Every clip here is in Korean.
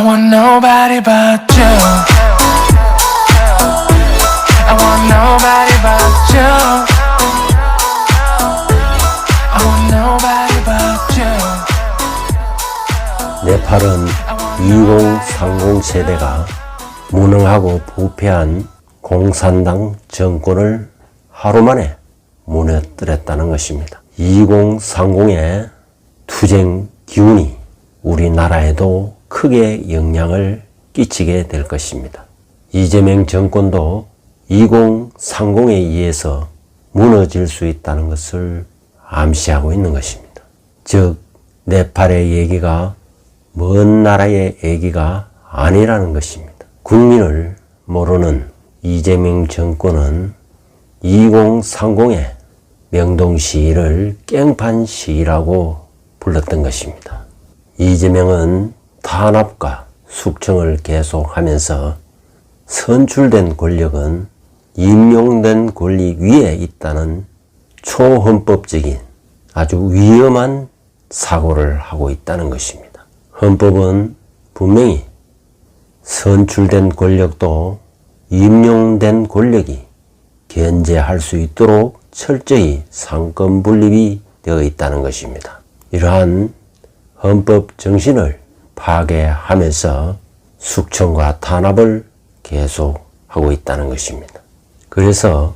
want nobody but you. I want nobody but you. I want nobody but you. 네팔은 2030 세대가 무능하고 부패한 공산당 정권을 하루 만에 무너뜨렸다는 것입니다. 2030의 투쟁 기운이 우리나라에도 크게 영향을 끼치게 될 것입니다. 이재명 정권도 2030에 의해서 무너질 수 있다는 것을 암시하고 있는 것입니다. 즉, 네팔의 얘기가 먼 나라의 얘기가 아니라는 것입니다. 국민을 모르는 이재명 정권은 2030의 명동 시위를 깽판 시위라고 불렀던 것입니다. 이재명은 탄압과 숙청을 계속하면서 선출된 권력은 임용된 권리 위에 있다는 초헌법적인 아주 위험한 사고를 하고 있다는 것입니다. 헌법은 분명히 선출된 권력도 임용된 권력이 견제할 수 있도록 철저히 상권 분립이 되어 있다는 것입니다. 이러한 헌법 정신을 파괴하면서 숙청과 탄압을 계속하고 있다는 것입니다. 그래서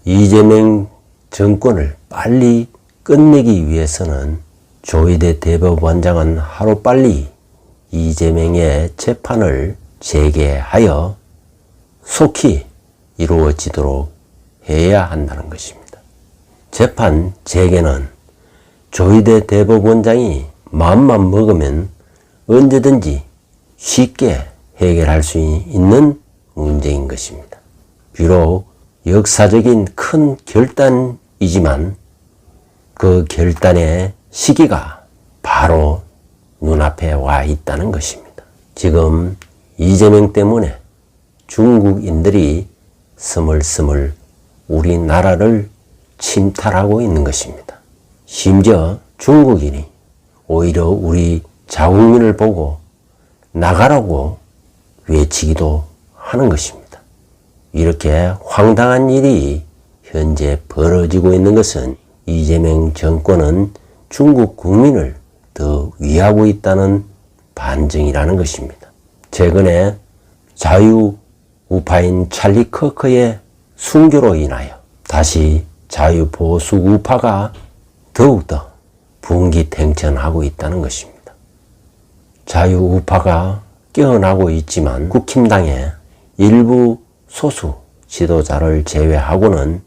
이재명 정권을 빨리 끝내기 위해서는 조희대 대법원장은 하루빨리 이재명의 재판을 재개하여 속히 이루어지도록 해야 한다는 것입니다. 재판 재개는 조희대 대법원장이 마음만 먹으면 언제든지 쉽게 해결할 수 있는 문제인 것입니다. 비록 역사적인 큰 결단이지만 그 결단의 시기가 바로 눈앞에 와 있다는 것입니다. 지금 이재명 때문에 중국인들이 스물스물 우리나라를 침탈하고 있는 것입니다. 심지어 중국인이 오히려 우리 자국민을 보고 나가라고 외치기도 하는 것입니다. 이렇게 황당한 일이 현재 벌어지고 있는 것은 이재명 정권은 중국 국민을 더 위하고 있다는 반증이라는 것입니다. 최근에 자유우파인 찰리 커커의 순교로 인하여 다시 자유보수 우파가 더욱더 분기탱천하고 있다는 것입니다. 자유우파가 깨어나고 있지만 국힘당의 일부 소수 지도자를 제외하고는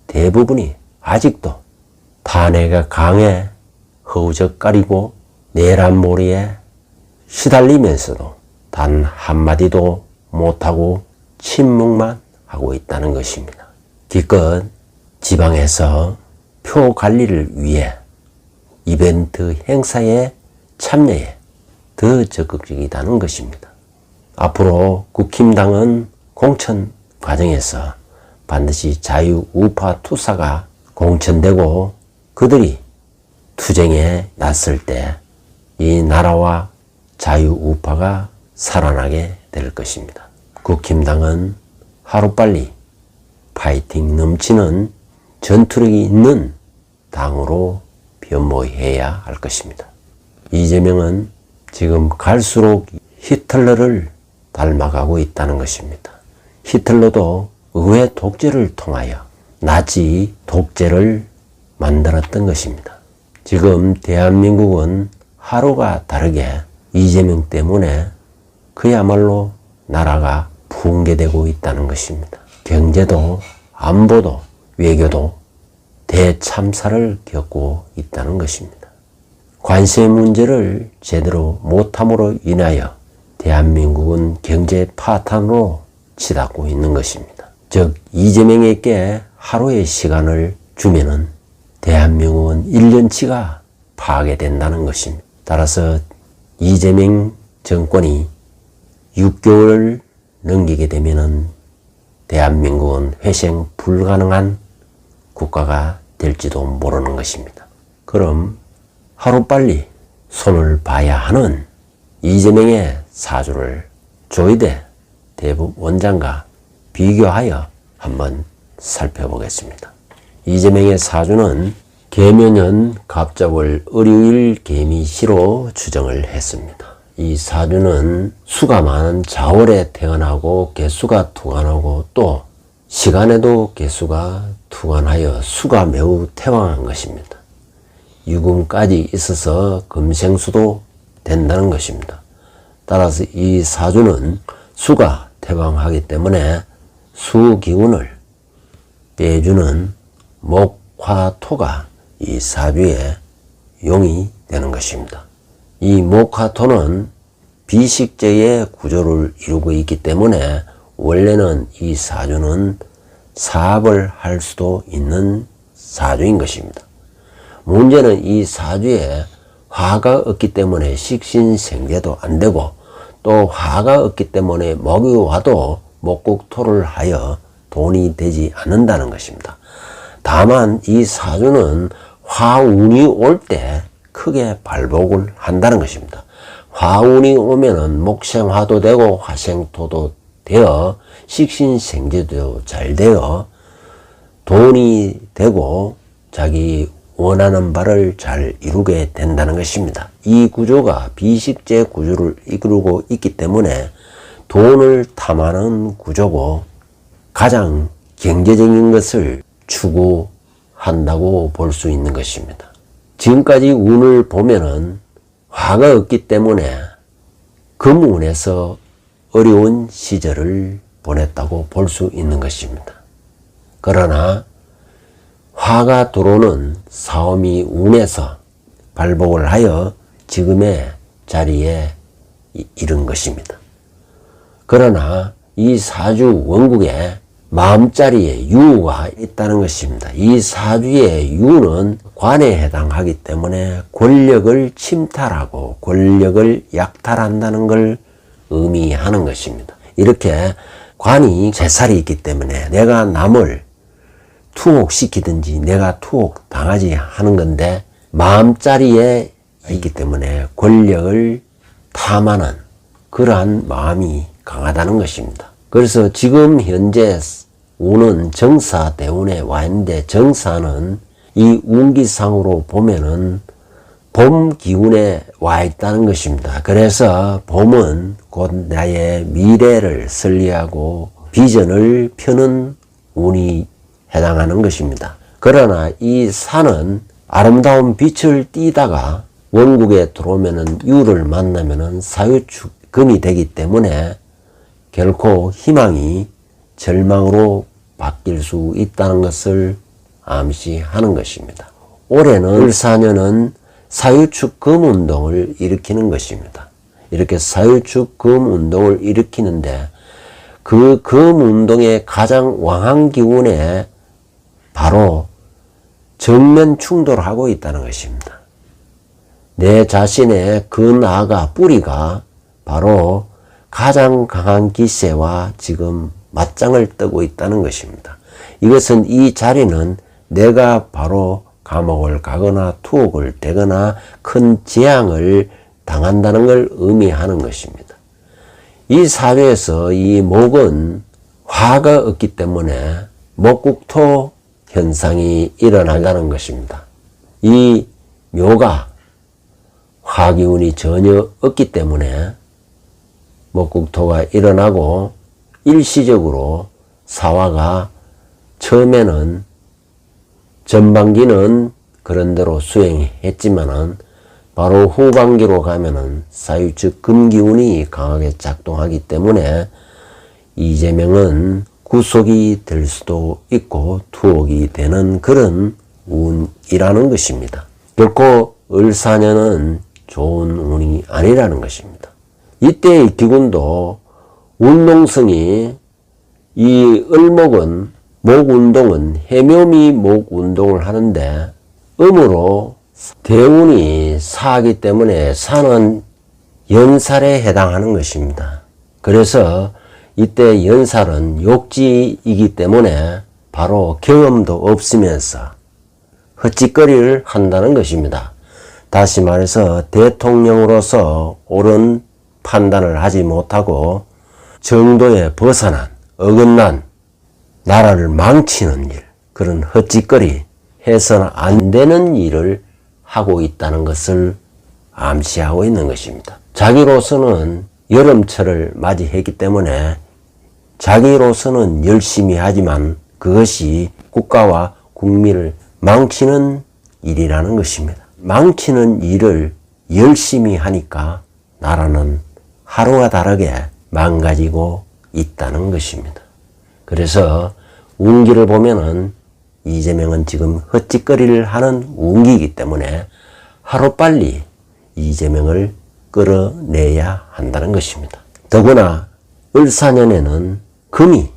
대부분이 아직도 탄핵의 강에 허우적거리고 내란몰이에 시달리면서도 단 한마디도 못하고 침묵만 하고 있다는 것입니다. 기껏 지방에서 표 관리를 위해 이벤트 행사에 참여해 더 적극적이다는 것입니다. 앞으로 국힘당은 공천 과정에서 반드시 자유우파 투사가 공천되고 그들이 투쟁에 나설 때 이 나라와 자유우파가 살아나게 될 것입니다. 국힘당은 하루빨리 파이팅 넘치는 전투력이 있는 당으로 변모해야 할 것입니다. 이재명은 지금 갈수록 히틀러를 닮아가고 있다는 것입니다. 히틀러도 의회 독재를 통하여 나치 독재를 만들었던 것입니다. 지금 대한민국은 하루가 다르게 이재명 때문에 그야말로 나라가 붕괴되고 있다는 것입니다. 경제도 안보도 외교도 대참사를 겪고 있다는 것입니다. 관세 문제를 제대로 못함으로 인하여 대한민국은 경제 파탄으로 치닫고 있는 것입니다. 즉 이재명에게 하루의 시간을 주면은 대한민국은 1년치가 파괴된다는 것입니다. 따라서 이재명 정권이 6개월을 넘기게 되면은 대한민국은 회생 불가능한 국가가 될지도 모르는 것입니다. 그럼 하루빨리 손을 봐야 하는 이재명의 사주를 조이대 대부 원장과 비교하여 한번 살펴보겠습니다. 이재명의 사주는 계묘년 갑자월 을유일 개미시로 추정을 했습니다. 이 사주는 수가 많은 자월에 태어나고 개수가 투관하고 또 시간에도 개수가 투관하여 수가 매우 태왕한 것입니다. 유금까지 있어서 금생수도 된다는 것입니다. 따라서 이 사주는 수가 태왕하기 때문에 수기운을 빼주는 목화토가 이 사주의 용이 되는 것입니다. 이 목화토는 비식제의 구조를 이루고 있기 때문에 원래는 이 사주는 사업을 할 수도 있는 사주인 것입니다. 문제는 이 사주에 화가 없기 때문에 식신생재도 안 되고 또 화가 없기 때문에 목이 와도 목국토를 하여 돈이 되지 않는다는 것입니다. 다만 이 사주는 화운이 올 때 크게 발복을 한다는 것입니다. 화운이 오면은 목생화도 되고 화생토도 되어 식신생재도 잘 되어 돈이 되고 자기 원하는 바를 잘 이루게 된다는 것입니다. 이 구조가 비식재 구조를 이루고 있기 때문에 돈을 탐하는 구조고 가장 경제적인 것을 추구한다고 볼 수 있는 것입니다. 지금까지 운을 보면은 화가 없기 때문에 금운에서 어려운 시절을 보냈다고 볼 수 있는 것입니다. 그러나 화가 들어오는 사오미 운에서 발복을 하여 지금의 자리에 이른 것입니다. 그러나 이 사주 원국에 마음자리에 유가 있다는 것입니다. 이 사주의 유는 관에 해당하기 때문에 권력을 침탈하고 권력을 약탈한다는 걸 의미하는 것입니다. 이렇게 관이 재살이 있기 때문에 내가 남을 투옥시키든지 내가 투옥 당하지 하는 건데 마음자리에 있기 때문에 권력을 탐하는 그러한 마음이 강하다는 것입니다. 그래서 지금 현재 운은 정사 대운에 와 있는데 정사는 이 운기상으로 보면은 봄 기운에 와 있다는 것입니다. 그래서 봄은 곧 나의 미래를 설리하고 비전을 펴는 운이 해당하는 것입니다. 그러나 이 산은 아름다운 빛을 띠다가 원국에 들어오면은 유를 만나면은 사유축금이 되기 때문에 결코 희망이 절망으로 바뀔 수 있다는 것을 암시하는 것입니다. 올해는 을사년은 사유축금 운동을 일으키는 것입니다. 이렇게 사유축금 운동을 일으키는데 그 금 운동의 가장 왕한 기운에 바로 정면 충돌하고 있다는 것입니다. 내 자신의 그 나아가 뿌리가 바로 가장 강한 기세와 지금 맞짱을 뜨고 있다는 것입니다. 이것은 이 자리는 내가 바로 감옥을 가거나 투옥을 되거나 큰 재앙을 당한다는 걸 의미하는 것입니다. 이 사주에서 이 목은 화가 없기 때문에 목국토 현상이 일어난다는 것입니다. 이 묘가 화기운이 전혀 없기 때문에 목국토가 일어나고 일시적으로 사화가 처음에는 전반기는 그런대로 수행했지만은 바로 후반기로 가면은 사유축 금기운이 강하게 작동하기 때문에 이재명은 구속이 될 수도 있고 투옥이 되는 그런 운이라는 것입니다. 결코 을사년은 좋은 운이 아니라는 것입니다. 이때의 기운도 운동성이 이 을목은 목운동은 해묘미 목운동을 하는데 음으로 대운이 사하기 때문에 사는 연살에 해당하는 것입니다. 그래서 이때 연살은 욕지이기 때문에 바로 경험도 없으면서 헛짓거리를 한다는 것입니다. 다시 말해서 대통령으로서 옳은 판단을 하지 못하고 정도에 벗어난, 어긋난 나라를 망치는 일, 그런 헛짓거리, 해서는 안 되는 일을 하고 있다는 것을 암시하고 있는 것입니다. 자기로서는 여름철을 맞이했기 때문에 자기로서는 열심히 하지만 그것이 국가와 국민을 망치는 일이라는 것입니다. 망치는 일을 열심히 하니까 나라는 하루가 다르게 망가지고 있다는 것입니다. 그래서 운기를 보면은 이재명은 지금 헛짓거리를 하는 운기이기 때문에 하루빨리 이재명을 끌어내야 한다는 것입니다. 더구나 을사년에는 금이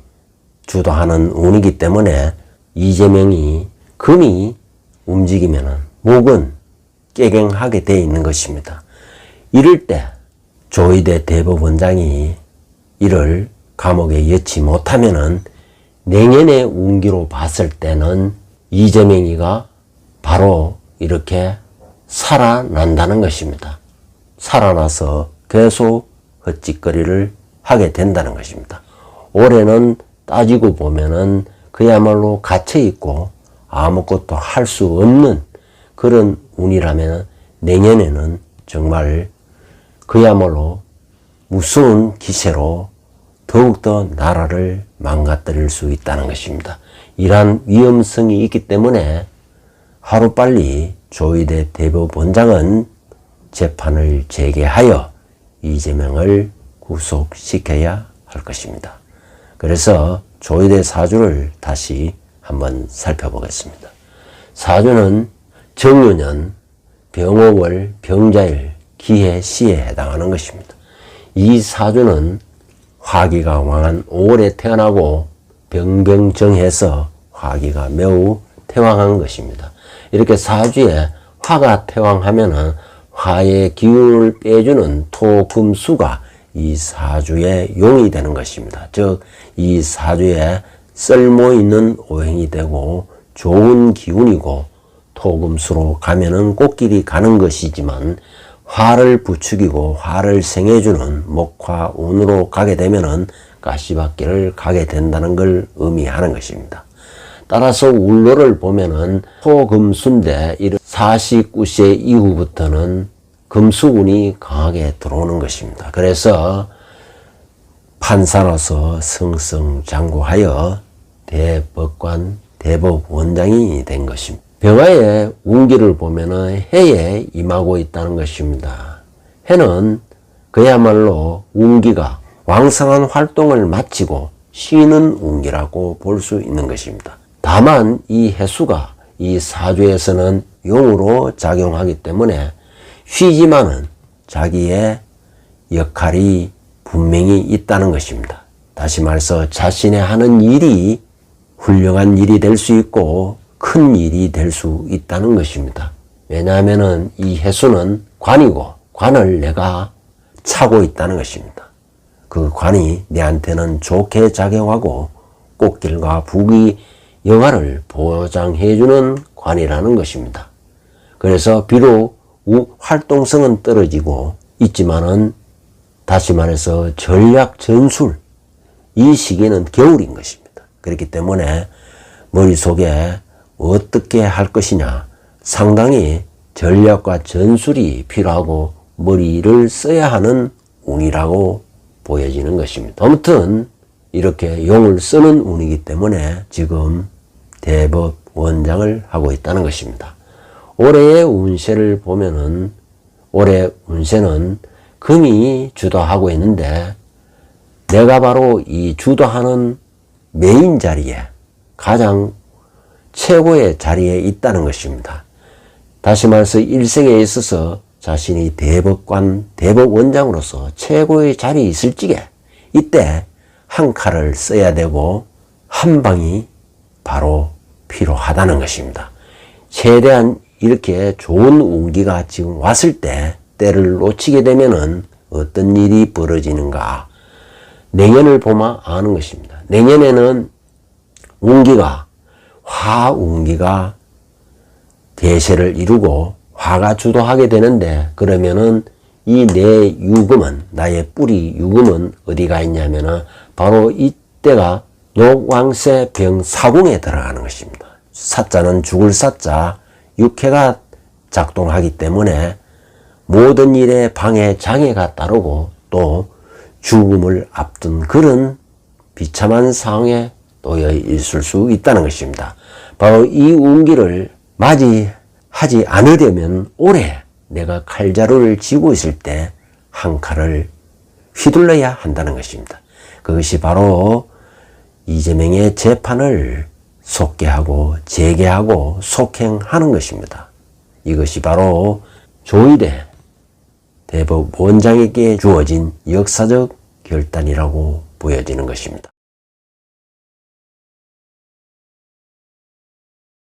주도하는 운이기 때문에 이재명이 금이 움직이면은 목은 깨갱하게 되어 있는 것입니다. 이럴 때 조희대 대법원장이 이를 감옥에 넣지 못하면은 내년의 운기로 봤을 때는 이재명이가 바로 이렇게 살아난다는 것입니다. 살아나서 계속 헛짓거리를 하게 된다는 것입니다. 올해는 따지고 보면은 그야말로 갇혀있고 아무것도 할 수 없는 그런 운이라면 내년에는 정말 그야말로 무서운 기세로 더욱더 나라를 망가뜨릴 수 있다는 것입니다. 이러한 위험성이 있기 때문에 하루빨리 조희대 대법원장은 재판을 재개하여 이재명을 구속시켜야 할 것입니다. 그래서 조희대 사주를 다시 한번 살펴보겠습니다. 사주는 정유년, 병오월, 병자일, 기해, 시에 해당하는 것입니다. 이 사주는 화기가 왕한 5월에 태어나고 병병정해서 화기가 매우 태왕한 것입니다. 이렇게 사주에 화가 태왕하면은 화의 기운을 빼주는 토, 금, 수가 이 사주의 용이 되는 것입니다. 즉, 이 사주에 쓸모있는 오행이 되고 좋은 기운이고 토금수로 가면은 꽃길이 가는 것이지만 화를 부추기고 화를 생해주는 목화운으로 가게 되면은 가시밭길을 가게 된다는 걸 의미하는 것입니다. 따라서 울로를 보면은 토금수인데 49세 이후부터는 금수운이 강하게 들어오는 것입니다. 그래서 판사로서 승승장구하여 대법관, 대법원장이 된 것입니다. 병화의 운기를 보면은 해에 임하고 있다는 것입니다. 해는 그야말로 운기가 왕성한 활동을 마치고 쉬는 운기라고 볼 수 있는 것입니다. 다만 이 해수가 이 사주에서는 용으로 작용하기 때문에 쉬지만은 자기의 역할이 분명히 있다는 것입니다. 다시 말해서 자신의 하는 일이 훌륭한 일이 될 수 있고 큰 일이 될 수 있다는 것입니다. 왜냐하면은 이 해수는 관이고 관을 내가 차고 있다는 것입니다. 그 관이 내한테는 좋게 작용하고 꽃길과 부귀 영화를 보장해주는 관이라는 것입니다. 그래서 비록 활동성은 떨어지고 있지만은 다시 말해서 전략 전술, 이 시기는 겨울인 것입니다. 그렇기 때문에 머릿속에 어떻게 할 것이냐, 상당히 전략과 전술이 필요하고 머리를 써야 하는 운이라고 보여지는 것입니다. 아무튼 이렇게 용을 쓰는 운이기 때문에 지금 대법원장을 하고 있다는 것입니다. 올해의 운세를 보면은 올해 운세는 금이 주도하고 있는데 내가 바로 이 주도하는 메인 자리에 가장 최고의 자리에 있다는 것입니다. 다시 말해서 일생에 있어서 자신이 대법관, 대법원장으로서 최고의 자리에 있을 적에 이때 한 칼을 써야 되고 한 방이 바로 필요하다는 것입니다. 최대한 이렇게 좋은 운기가 지금 왔을 때 때를 놓치게 되면은 어떤 일이 벌어지는가, 내년을 보면 아는 것입니다. 내년에는 운기가 화운기가 대세를 이루고 화가 주도하게 되는데 그러면은 이 내 유금은, 나의 뿌리 유금은 어디가 있냐면은 바로 이때가 녹왕세 병사궁에 들어가는 것입니다. 사자는 죽을 사자, 육해가 작동하기 때문에 모든 일에 방해 장애가 따르고 또 죽음을 앞둔 그런 비참한 상황에 놓여 있을 수 있다는 것입니다. 바로 이 운기를 맞이하지 않으려면 올해 내가 칼자루를 쥐고 있을 때 한 칼을 휘둘러야 한다는 것입니다. 그것이 바로 이재명의 재판을 속개하고 재개하고 속행하는 것입니다. 이것이 바로 조일의 대법원장에게 주어진 역사적 결단이라고 보여지는 것입니다.